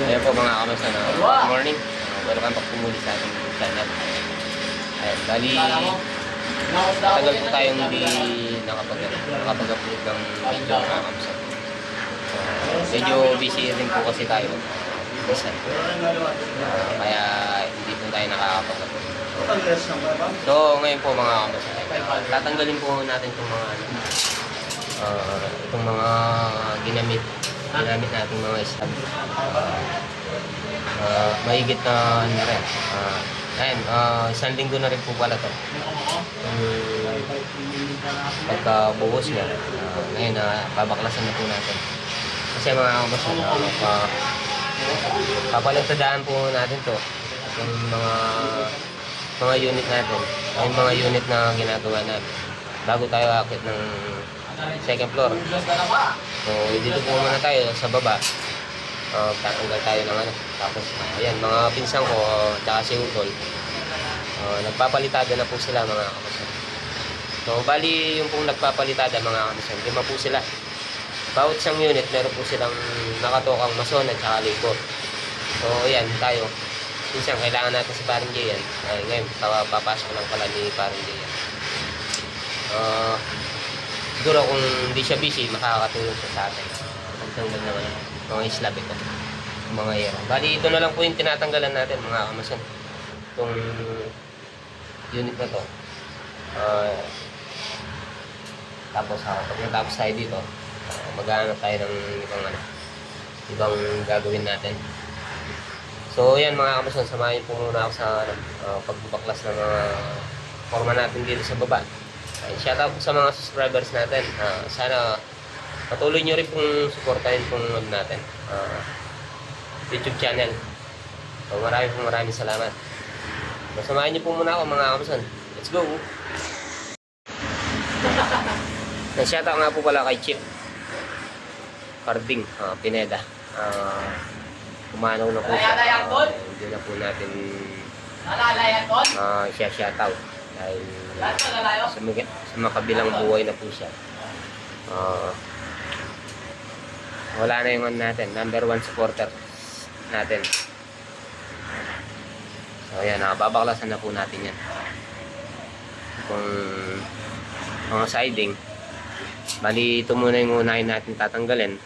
Ayan po mga kamusta na. Good morning. Welcome back po muli sa ating channel. Ayan, bali, tagal po tayong hindi nakapag-upload ng video mga kamusta. Medyo busy rin po kasi tayo. Kaya hindi po tayo nakakapag-upload. So ngayon po mga kamusta, tatanggalin po natin itong mga ginamit nating mga stab. Mahigit na ano rin. Ayan, isang linggo na rin po pala ito. Pagkabuhos niya, ngayon babaklasan na po natin. Kasi mga kamusta, papalitadaan po natin to yung mga unit natin, yung mga unit na ginagawa natin bago tayo akit ng second floor. So dito po muna tayo sa baba. Tatanggal tayo ng ano. Tapos ayan, mga pinsang ko tsaka si Utol, nagpapalitada na po sila mga kamusta. So bali yung pong nagpapalitada mga kamusta, 5 po sila. Bawat isang unit meron po silang nakatokang mason at saka labor. So ayan tayo, minsan kailangan natin si Parang Jay yan. Ngayon papasok lang pala ni Parang Jay yan. Siguro kung hindi siya busy, makakatulong siya sa atin. Pagtanggal naman mga slab ito, mga yero. Bali ito na lang po yung tinatanggalan natin mga kamason. Itong unit na to. Tapos pag natapos tayo dito, maghanap tayo ng ibang gagawin natin. So yan mga kamason, samahin po muna ako sa pagbubaklas ng mga forma natin dito sa baba. Shoutout po sa mga subscribers natin. Sana patuloy nyo rin pong supportahin pong natin YouTube channel. So maraming salamat. Samahin nyo po muna ako mga kamason. Let's go! Shoutout nga po pala kay Chip Carding Pineda. Kumanaw na po siya. Hindi na po natin siya shoutout dahil sa makabilang buhay na po siya. Wala na yung natin, number 1 supporter natin. So ayan, babaklasan na po natin yan. Kung mga siding, bali ito muna yung unahin natin tatanggalin.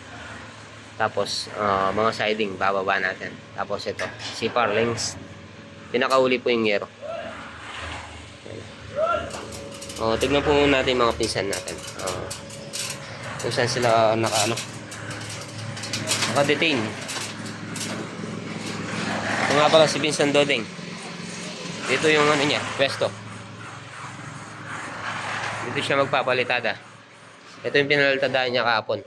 Tapos mga siding bababa natin. Tapos ito, CPAR links, pinakauli po yung yero. Tignan po natin mga pinsan natin. Kung saan sila naka-detain. Ito nga pala si Vincent Dodeng. Dito yung niya, pwesto. Dito siya magpapalitada. Ito yung pinalitadaan niya kahapon.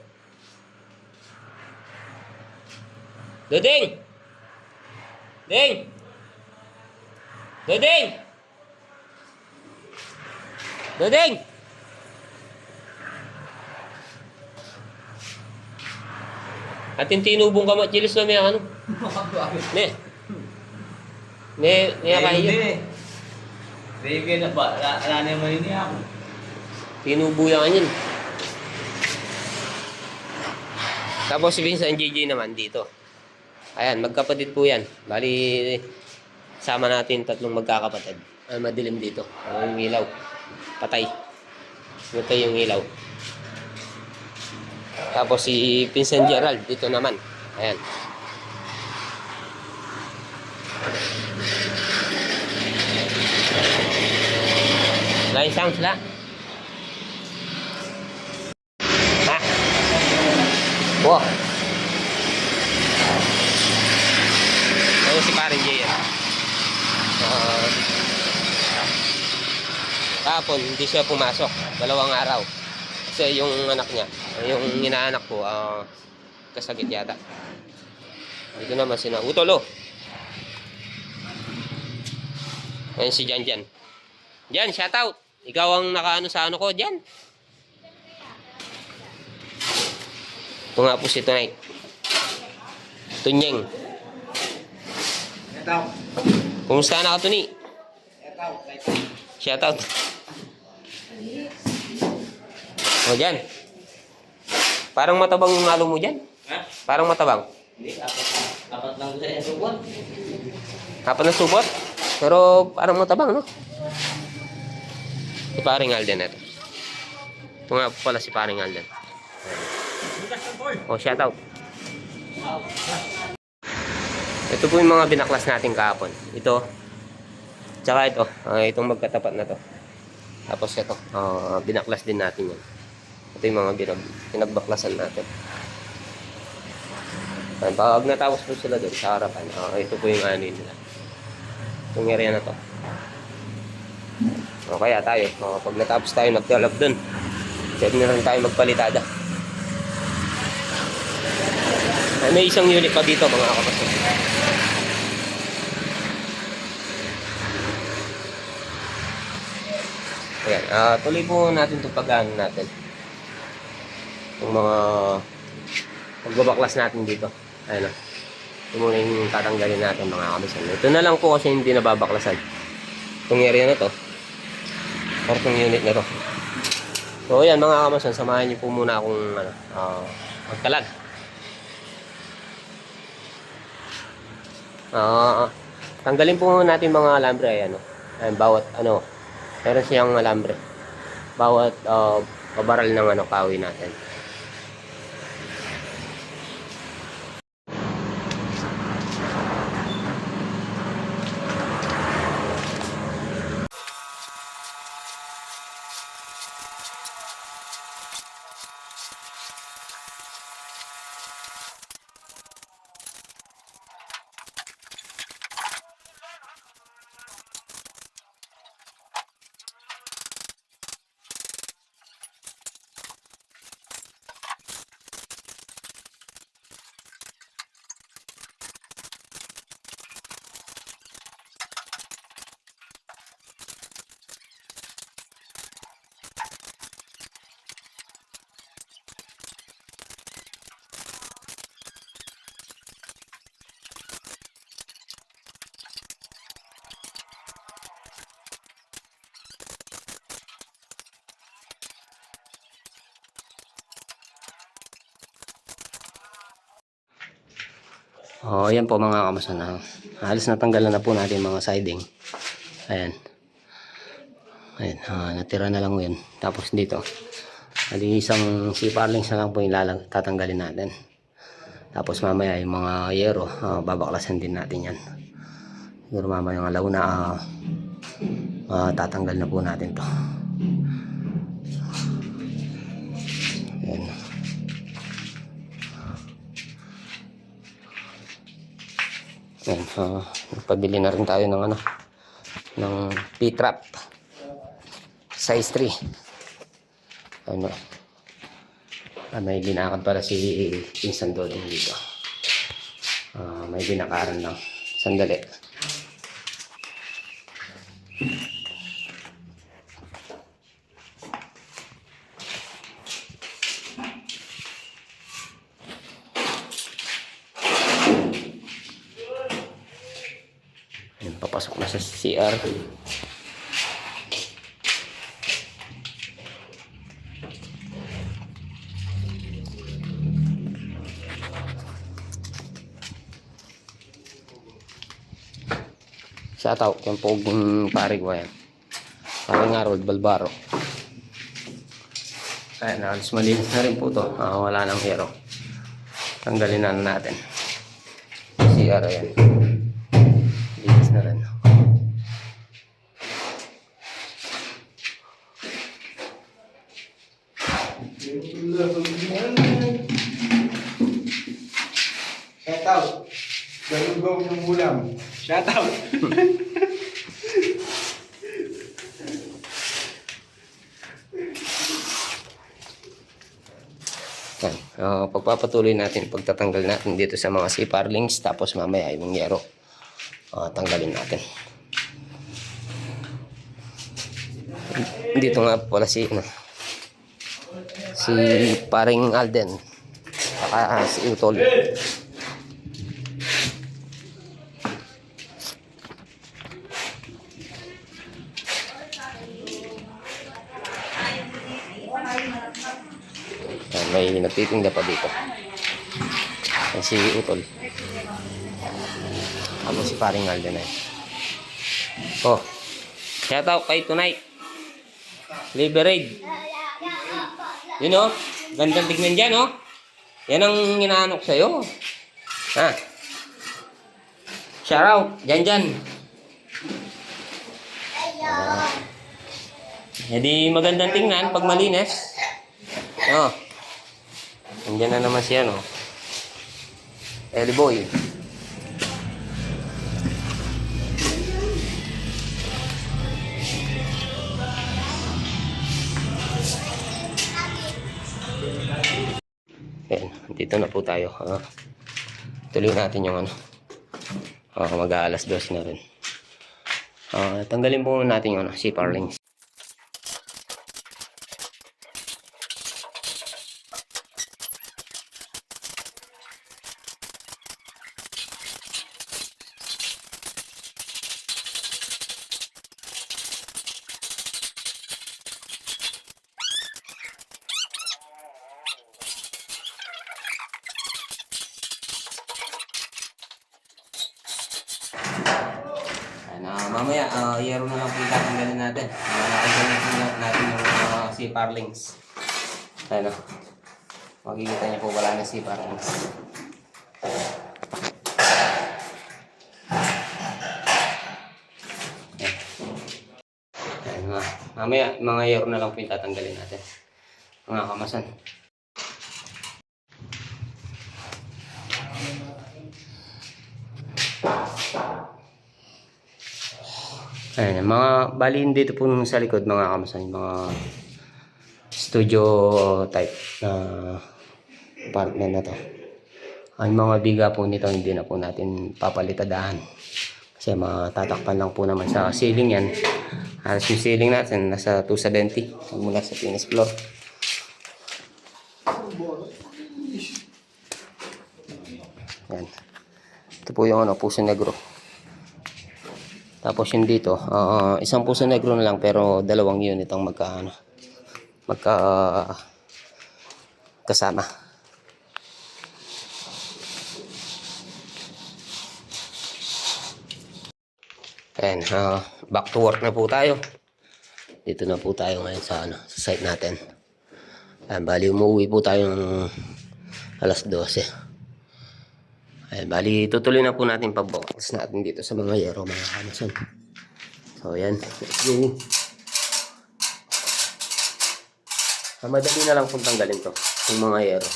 Dodeng! Deng! Dodeng! Dodeng! Atin tinubong ka machilis na may ano? Ne? Ne kayo? Bigay na ba? Ala naman yun ako. Tinubo yan yun. Tapos si Vincent JJ naman dito. Ayan, magkapatid po yan. Bali, sama natin 3 magkakapatid. Madilim dito. Ang ilaw. Patay. Ito yung ilaw. Tapos si Vincent Gerald dito naman. Ayan. Line sounds la. Ha? Wow. Ito si Parang Jay. Kahapon hindi siya pumasok. 2 araw. Kasi yung anak niya, yung inaanak ko, kasagit yata. Dito naman sina Utolo. Ayan si Jan. Jan, shoutout. Ikaw ang nakaano sa ano ko, Jan. Ito nga po si Tonight. Tunyeng. Kumusta na ka, Tuni? Shoutout. O, Jan. Parang matabang yung halo mo dyan. Ha? Parang matabang. Hindi, ako. Apat lang sa supot. Apat na supot? Pero parang matabang, no? Si paring Alden ito. Ito nga pala si paring Alden. Oh, shout out. Ito po yung mga binaklas natin kahapon. Ito. Tsaka ito. Itong magkatapat na to. Tapos ito. Binaklas din natin yan. Ito yung mga pinagbaklasan natin. Pag natapos po sila doon sa harapan, ito po yung ano nila. Itong area na to. O kaya tayo, pag natapos tayo nagtalab doon, pwede na rin tayo magpalitada. May isang unit pa dito mga kapatid. Ayan, tuloy po natin itong pag-ano natin. Itong mga pagbabaklas natin dito. Ayan o. Ito muna yung tatanggalin natin mga kamisan. Ito na lang po kasi hindi nababaklasan. Itong area na to. Or itong unit na to. So ayan mga kamisan, samahan niyo po muna akong magkalag. Tanggalin po natin mga alambre. Ayan o. Ayan, bawat meron siyang alambre. Bawat pabaral ng kawi natin. Ayan po mga kamasan. Halos natanggalan na po natin mga siding. Ayan. Ayan, natira na lang yun. Tapos dito, isang C-parlings na lang po yung tatanggalin natin. Tapos mamaya yung mga yero, babaklasan din natin yan. Siguro mamaya yung alaw na tatanggal na po natin to. Ayan. Ayan, nagpabili na rin tayo ng ng P-trap size 3. May binakad para si Pinsan Doding dito. May binakaran lang. Sandali. Papasok na sa CR. Shout out yung poging pare ko yan. Paring Harold Balbaro. Ayan, halos malinis na rin po to. Wala nang hero. Tanggalin na natin. CR yan. Linis na rin. Shout out. Galugong ng ulam. Shout out. Pagpapatuloy natin pagtatanggal natin dito sa mga C-parlings, tapos mamaya yung yero tanggalin natin. Dito nga pala si paring Alden saka si Utol. May nagtitinda pa dito si Utol. Ako si paring Alden ay. Oh. Shout out kay Tonight. Liberade. Yun oh. Gandang tignan dyan oh. Yan ang inaanok sa'yo. Ha? Shout out. Dyan. Hindi magandang tingnan pag malinis. Oh. Nandiyan na naman siya, no? Ellie boy. Ayan, dito na po tayo. Tuloy natin yung ano. Mag-aalas 12 na rin. Tanggalin po natin yung ano, CPR links. Mamaya, yero na lang po yung tatanggalin natin. Natanggalin natin yung CPR links. Ano? Makikita niyo po wala na CPR links. Ayan, mamaya, mga yero na lang po yung tatanggalin natin. Mga kamasan. Ayan, mga bali dito po sa likod mga kamasan, mga studio type na apartment na to. Ang mga biga po nito hindi na po natin papalitadahan. Kasi matatakpan lang po naman sa ceiling yan. Halos yung ceiling natin nasa 270 mula sa finish floor. Ayan. Ito po yung ano, puso negro. Tapos yung dito, isang puso negro na lang pero dalawang unit ang kasama. Ayan, back to work na po tayo. Dito na po tayo ngayon sa site natin. Ayan, bali umuwi po tayo ng alas 12. Ayan, bali tutuloy na po natin pagbukas natin dito sa mga yero mga kamasan. So ayan, let's go. Madali na lang kung tanggalin to, yung mga yero.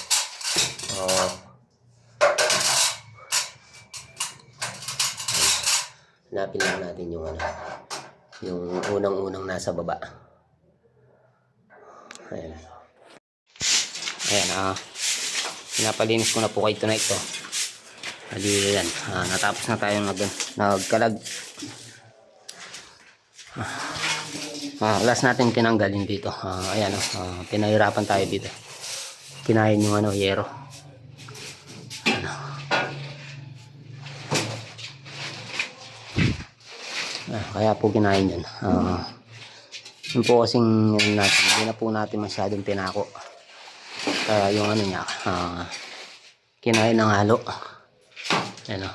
Hanapin lang natin yung yung unang-unang nasa baba. Ayan. Ayan, pinapalinis ko na po kay Tonight to. Bali yan, natapos na tayo nagkalag. Last natin tinanggalin dito. Ayan, pinahirapan tayo dito. Kinain yung yero. Kaya po kinain yun. Yun po kasing natin, hindi na po natin masyadong pinako. Kaya yung niya, kinain ng halo. Ayan o.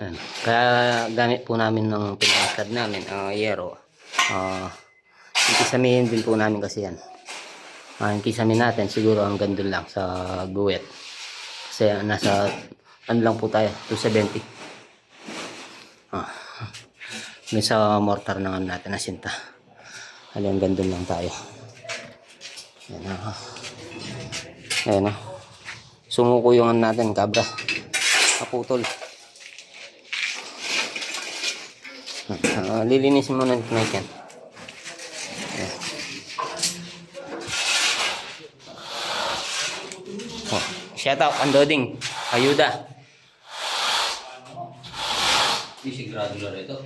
Ayan. Kaya gamit po namin ng pinakastad namin, yero. Yung kisamihin din po namin kasi yan. Yung kisamin natin siguro ang gandun lang sa guwet. Kasi nasa lang po tayo, 270. May sa mortar na natin na sinta. Hanggang gandun lang tayo. Ayan o. Ayan o. Sumuko yung natin, kabra. Kaputol. Lilinisin muna nito na yan. Shout out Andoding Ayuda. Hindi sigurado na ito.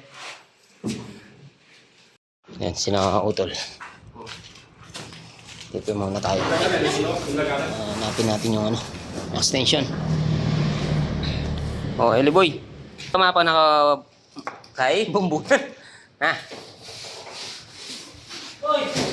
Yan, sinakautol. Dito muna tayo. Hanapin natin yung extension. Eli boy. Tama pa kay bumbunan. Ha? Hoy!